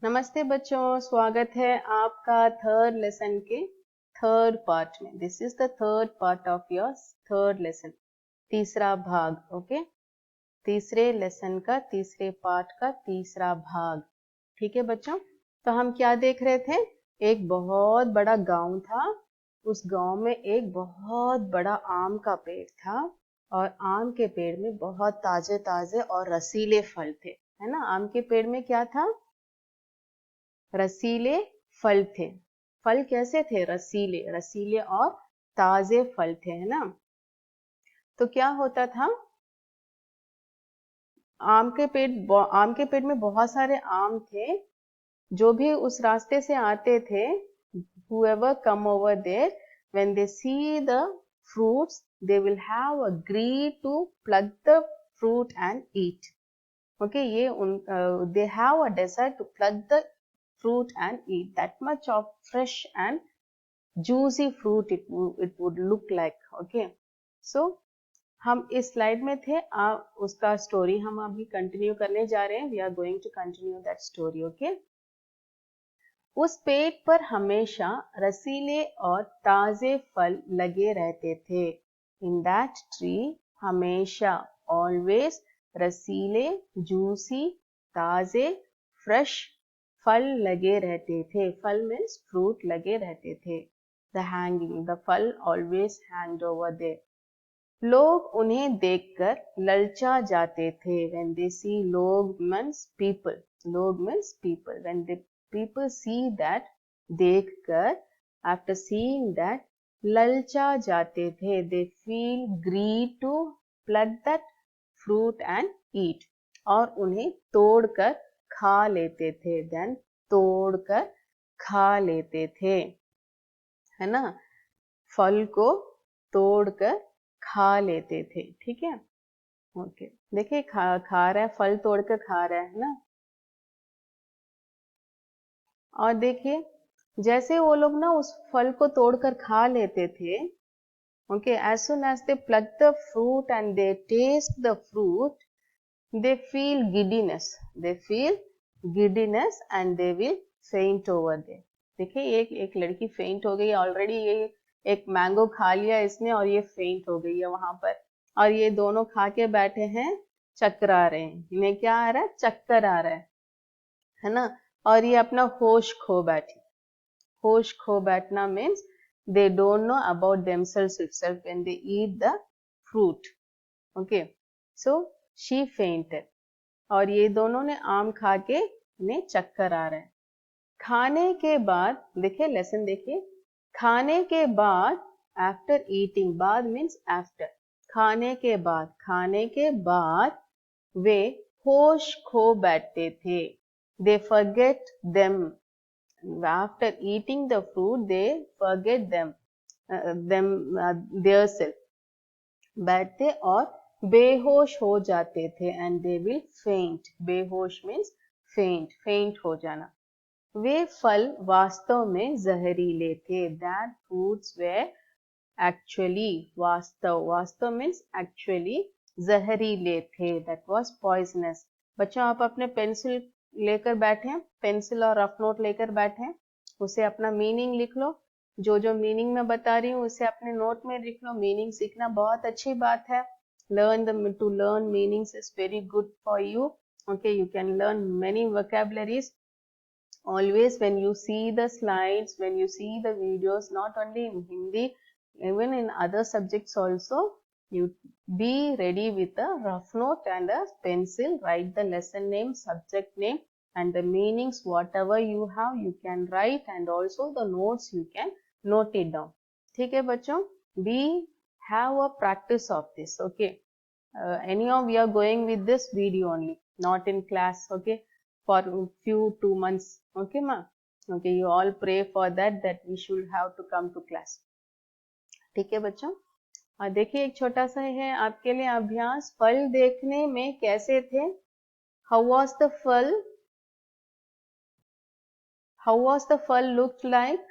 नमस्ते बच्चों, स्वागत है आपका थर्ड लेसन के थर्ड पार्ट में। This is the third part of your third lesson, तीसरा भाग। ओके, तीसरे लेसन का तीसरे पार्ट का तीसरा भाग। ठीक है बच्चों, तो हम क्या देख रहे थे? एक बहुत बड़ा गांव था। उस गांव में एक बहुत बड़ा आम का पेड़ था और आम के पेड़ में बहुत ताजे ताजे और रसीले फल थे, है ना। आम के पेड़ में क्या था? रसीले फल थे। फल कैसे थे? रसीले, रसीले और ताजे फल थे, है ना। तो क्या होता था? आम के पेड़ में बहुत सारे आम थे। जो भी उस रास्ते से आते थे, whoever come over there, when they see the fruits, they will have a greed to pluck the fruit and eat. Okay, they have a desire to pluck the fruit and eat. That much of fresh and juicy fruit it would look like. Okay, so हम इस slide में थे। उसका story हम अभी continue करने जा रहे हैं। We are going to continue that story. Okay, उस पेड़ पर हमेशा रसीले और ताजे फल लगे रहते थे। इन दैट ट्री हमेशा, ऑलवेज, रसीले, जूसी, ताजे, फ्रेश फल लगे रहते थे। फल मीन्स फ्रूट लगे रहते थे। द फल ऑलवेज हैंग्ड ओवर देयर। लोग उन्हें देखकर ललचा जाते थे। When they see, लोग means people, लोग means people. When the people see that, देखकर, after seeing that, ललचा जाते थे। They feel greed to pluck that fruit and eat. और उन्हें तोड़कर खा लेते थे। Then तोड़कर खा लेते थे, है ना। फल को तोड़कर खा लेते थे। ठीक है, ओके। देखिए, खा रहा है, फल तोड़कर खा रहा है ना। और देखिए, जैसे वो लोग ना उस फल को तोड़कर खा लेते थे, okay, as soon as they pluck the fruit and they taste the fruit, they feel giddiness, they feel giddiness and they will faint over there. देखिए, एक लड़की फेंट हो गई ऑलरेडी। ये एक मैंगो खा लिया इसने और ये फेंट हो गई है वहां पर। और ये दोनों खा के बैठे हैं, चक्करा रहे हैं। इन्हें क्या आ रहा है? चक्कर आ रहा है ना। और ये अपना होश खो बैठी। होश खो बैठना means they don't know about themselves itself when they eat the fruit. Okay, so she fainted. और ये दोनों ने आम खा के इन्हें चक्कर आ रहा है। खाने के बाद, देखिए लेसन देखिए, खाने के बाद, आफ्टर ईटिंग, बाद मीन्स आफ्टर, खाने के बाद वे होश खो बैठते थे। They forget them, after eating the fruit they forget them their self, बैठते और बेहोश हो जाते थे। एंड दे विल फेंट, बेहोश मीन्स फेंट, फेंट हो जाना। वे फल वास्तव में जहरीले थे। दैट फ्रूट्स वेर एक्चुअली, वास्तव, वास्तव मीन्स एक्चुअली, जहरीले थे। That was poisonous. बच्चों, आप अपने पेंसिल लेकर बैठे हैं, पेंसिल और रफ नोट लेकर बैठे हैं, उसे अपना मीनिंग लिख लो। जो जो मीनिंग मैं बता रही हूँ उसे अपने नोट में लिख लो। मीनिंग सीखना बहुत अच्छी बात है। to learn meanings is very good for you. Okay, you can learn many vocabularies. Always when you see the slides, when you see the videos, not only in Hindi, even in other subjects also, you be ready with a rough note and a pencil. Write the lesson name, subject name, and the meanings. Whatever you have, you can write, and also the notes you can note it down. ठीक है बच्चों, be have a practice of this. Okay, anyhow we are going with this video only, not in class. Okay, for few 2 months. Okay ma, okay, you all pray for that we should have to come to class. ठीक है बच्चों, और देखिए एक छोटा सा है आपके लिए अभ्यास। फल देखने में कैसे थे? हाउ वाज द फल, हाउ वाज द फल लुक्ड लाइक?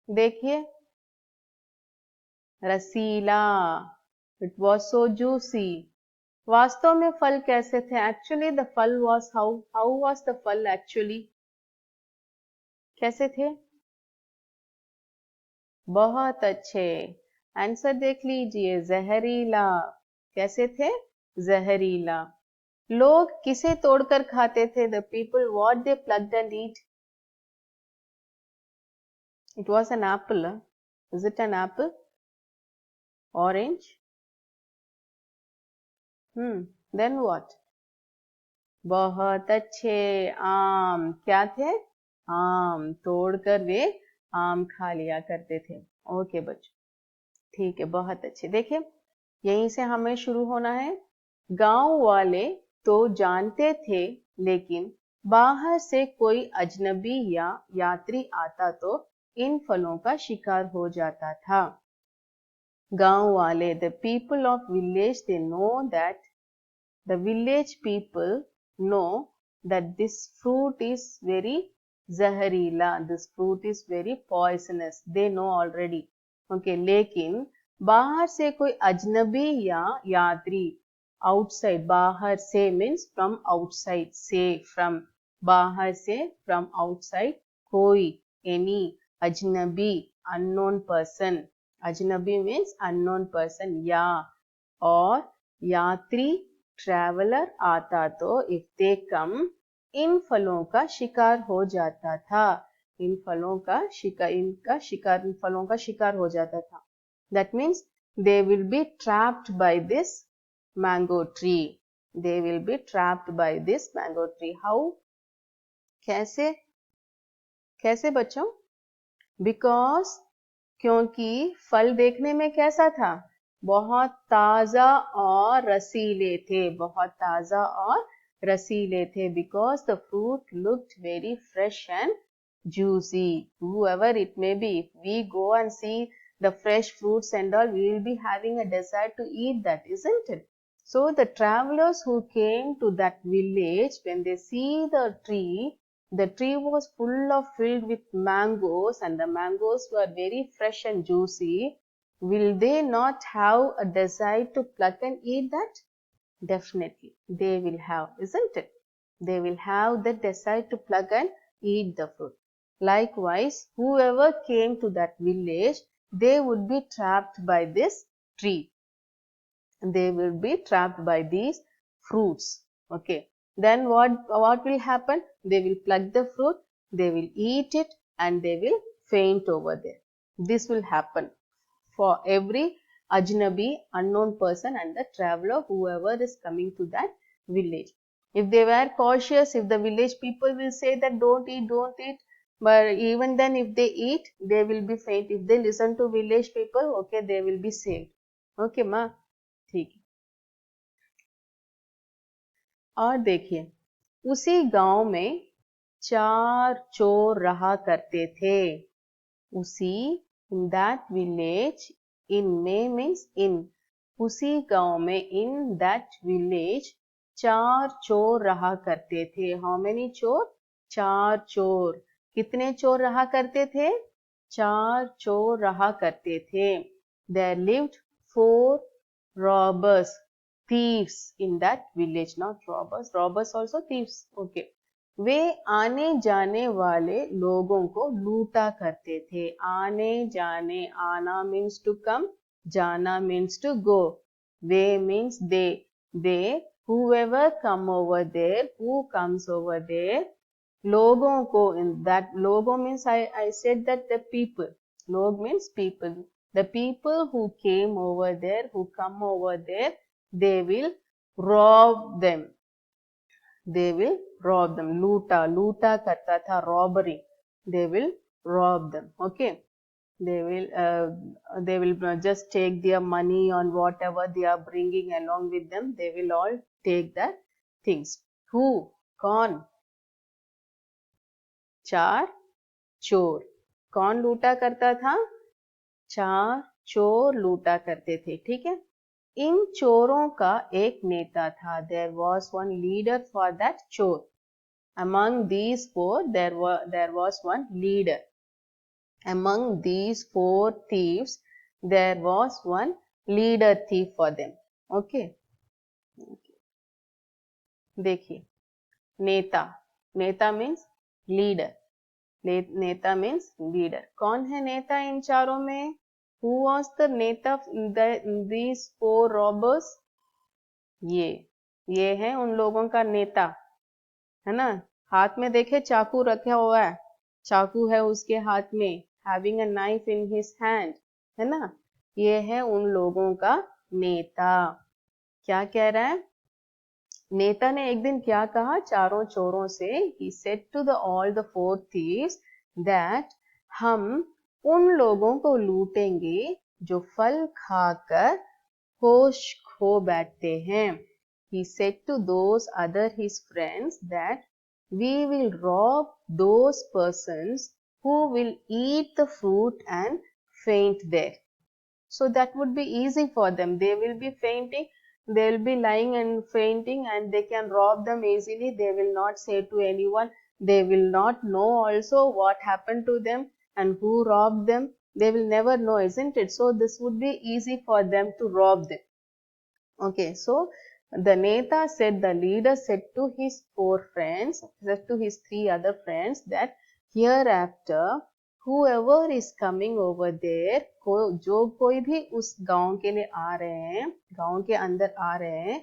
देखिए, रसीला, इट वाज सो जूसी, वास्तव में फल कैसे थे? एक्चुअली द फल वाज हाउ वाज द फल एक्चुअली? कैसे थे? बहुत अच्छे। आंसर देख लीजिए, जहरीला। कैसे थे? जहरीला। लोग किसे तोड़कर खाते थे? The people what they plucked and eat? It was an apple. Is it an apple? Orange? Then what? बहुत अच्छे। आम। क्या थे? आम। तोड़कर वे आम खा लिया करते थे। ओके बच्चों, ठीक है, बहुत अच्छे। देखिए, यहीं से हमें शुरू होना है। गांव वाले तो जानते थे, लेकिन बाहर से कोई अजनबी या यात्री आता तो इन फलों का शिकार हो जाता था। गांव वाले, the people of village, they know that the village people know that this fruit is very zaharila, this fruit is very poisonous, they know already. Okay, लेकिन बाहर से कोई अजनबी या यात्री, outside, बाहर से means from outside, से from, बाहर से from outside, कोई, any, अजनबी, unknown person, अजनबी means unknown person, या और यात्री, ट्रैवलर आता तो इफ दे कम, इन फलों का शिकार हो जाता था। इन फलों का शिकार, इन फलों का शिकार हो जाता था। That means they will be trapped by this mango tree. They will be trapped by this mango tree. How? कैसे? कैसे बच्चों? बिकॉज, क्योंकि फल देखने में कैसा था? बहुत ताजा और रसीले थे। बहुत ताजा और रसीले थे। Because the fruit looked very fresh and juicy. Whoever it may be, if we go and see the fresh fruits and all, we will be having a desire to eat that, isn't it? So the travelers who came to that village, when they see the tree was filled with mangoes, and the mangoes were very fresh and juicy. Will they not have a desire to pluck and eat that? Definitely, they will have, isn't it? They will have the desire to pluck and eat the fruit. Likewise, whoever came to that village, they would be trapped by this tree. They will be trapped by these fruits. Okay. Then what will happen? They will pluck the fruit, they will eat it, and they will faint over there. This will happen for every ajnabi, unknown person, and the traveler, whoever is coming to that village. If they were cautious, if the village people will say that don't eat, but even then if they eat, they will be faint. If they listen to village people, okay, they will be saved. Okay ma, ठीक है। और देखिए, उसी गांव में 4 चोर रहा करते थे। उसी, in that village, in में means in, उसी गांव में, in that village, 4 चोर रहा करते थे। How many चोर? 4 चोर। कितने चोर रहा करते थे? 4 चोर रहा करते थे। There lived 4 robbers, thieves in that village. Not robbers, robbers also thieves. Okay. वे आने जाने वाले लोगों को लूटा करते थे। आने जाने, आना means to come, जाना means to go. Way means they. They, whoever come over there, who comes over there, लोगों को, in that, लोगों means I said that the people. Log means people. The people who came over there, who come over there, they will rob them. They will rob them. Loota, loota karta tha, robbery. They will rob them. Okay. They will just take their money on whatever they are bringing along with them. They will all take that things. Who? कौन? 4 चोर। कौन लूटा करता था? 4 चोर लूटा करते थे। ठीक है। इन चोरों का एक नेता था। There was one leader for that चोर। Among these 4, there was one leader. Among these 4 thieves, there was one leader thief for them. Okay. देखिए, नेता, नेता मीन्स लीडर, नेता मीन्स लीडर। कौन है नेता इन चारों में? Who was the नेता these four robbers? ये है उन लोगों का नेता, है ना। हाथ में देखे चाकू रखा हुआ है, चाकू है उसके हाथ में, having a knife in his hand, है ना। ये है उन लोगों का नेता। क्या कह रहा है? नेता ने एक दिन क्या कहा चारों चोरों से? He said to all the four thieves that हम उन लोगों को लूटेंगे जो फल खाकर होश खो बैठते हैं। He said to those other his friends that we will rob those persons who will eat the fruit and faint there. So that would be easy for them. They will be fainting, they will be lying and fainting, and they can rob them easily. They will not say to anyone. They will not know also what happened to them and who robbed them. They will never know, isn't it? So this would be easy for them to rob them. Okay, so the Neta said, the leader said to his four friends, said to his three other friends that hereafter whoever is coming over there, जो कोई भी उस गांव के लिए आ रहे हैं, गांव के अंदर आ रहे हैं,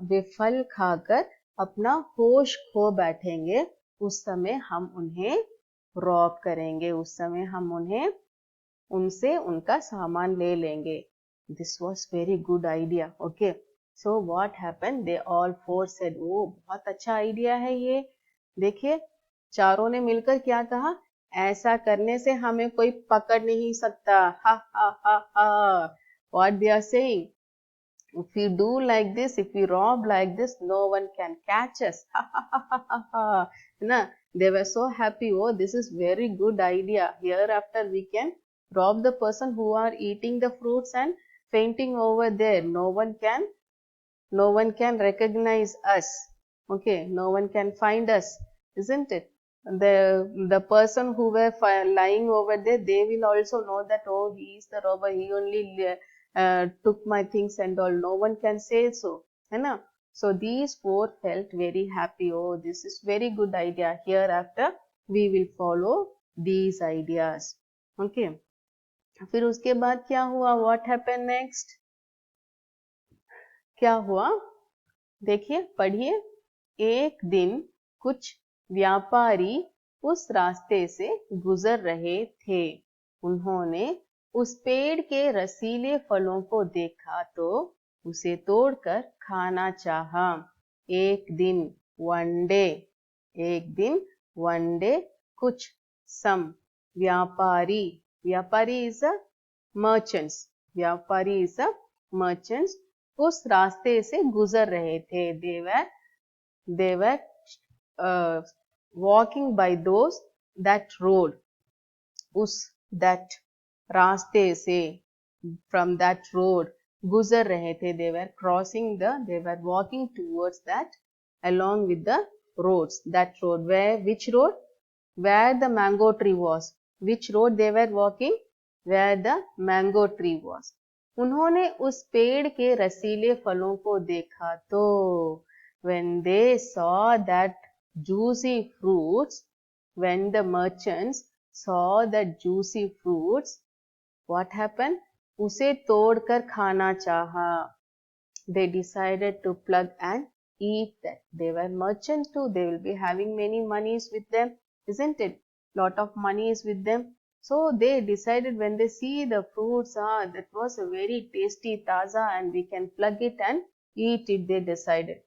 वे फल खाकर अपना होश खो बैठेंगे, उस समय हम उन्हें रॉब करेंगे, उस समय हम उन्हें उनसे उनका सामान ले लेंगे। This was very good idea. Okay. So what happened? They all four said, "Oh, बहुत अच्छा आइडिया है ये." देखिए, चारों ने मिलकर क्या कहा? ऐसा करने से हमें कोई पकड़ नहीं सकता। हा हा हा हा। What they are saying? If we do like this, if we rob like this, no one can catch us. Ha ha ha ha ha ha. Na? They were so happy. Oh, this is very good idea. Hereafter we can rob the person who are eating the fruits and fainting over there. No one can recognize us. Okay, no one can find us, isn't it? The person who were lying over there, they will also know that, oh, he is the robber, he only took my things and all. No one can say so, है ना? So these four felt very happy. Oh, this is very good idea. Hereafter we will follow these ideas. Okay. फिर उसके बाद क्या हुआ? What happened next? क्या हुआ? देखिए, पढ़िए। एक दिन कुछ व्यापारी उस रास्ते से गुजर रहे थे। उन्होंने उस पेड़ के रसीले फलों को देखा तो उसे तोड़कर खाना चाहा। एक दिन, वन डे, एक दिन, वन डे, कुछ, सम, व्यापारी, व्यापारी इज अ मर्चेंट्स, व्यापारी इज अ मर्चेंट्स, उस रास्ते से गुजर रहे थे। they were walking by those that road, उस that रास्ते से, from that road, गुजर रहे थे। they were walking towards that, along with the roads, that road, which road? Where the mango tree was. Which road they were walking? Where the mango tree was. उन्होंने उस पेड़ के रसीले फलों को देखा तो, when they saw that juicy fruits, when the merchants saw that juicy fruits, what happened? उसे तोड़कर खाना चाहा। They decided to pluck and eat that. They were merchants too. They will be having many monies with them, isn't it? Lot of money is with them. So they decided, when they see the fruits, that was a very tasty taza and we can plug it and eat it, they decided.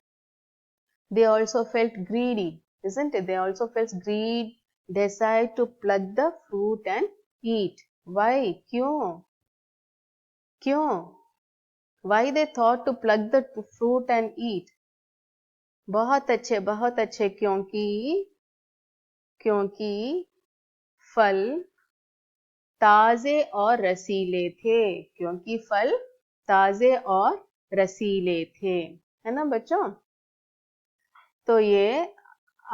They also felt greedy, isn't it? They also felt greed, decide to pluck the fruit and eat. Why? क्यों? क्यों? Why they thought to pluck the fruit and eat? बहुत अच्छे, क्योंकि फल ताजे और रसीले थे, क्योंकि फल ताजे और रसीले थे, है ना बच्चों? तो ये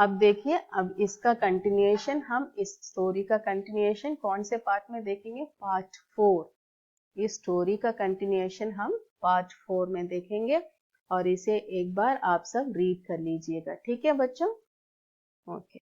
अब देखिए, अब इसका कंटिन्यूएशन, हम इस स्टोरी का कंटिन्यूएशन कौन से पार्ट में देखेंगे? पार्ट 4। इस स्टोरी का कंटिन्यूएशन हम पार्ट 4 में देखेंगे। और इसे एक बार आप सब रीड कर लीजिएगा, ठीक है बच्चों? ओके।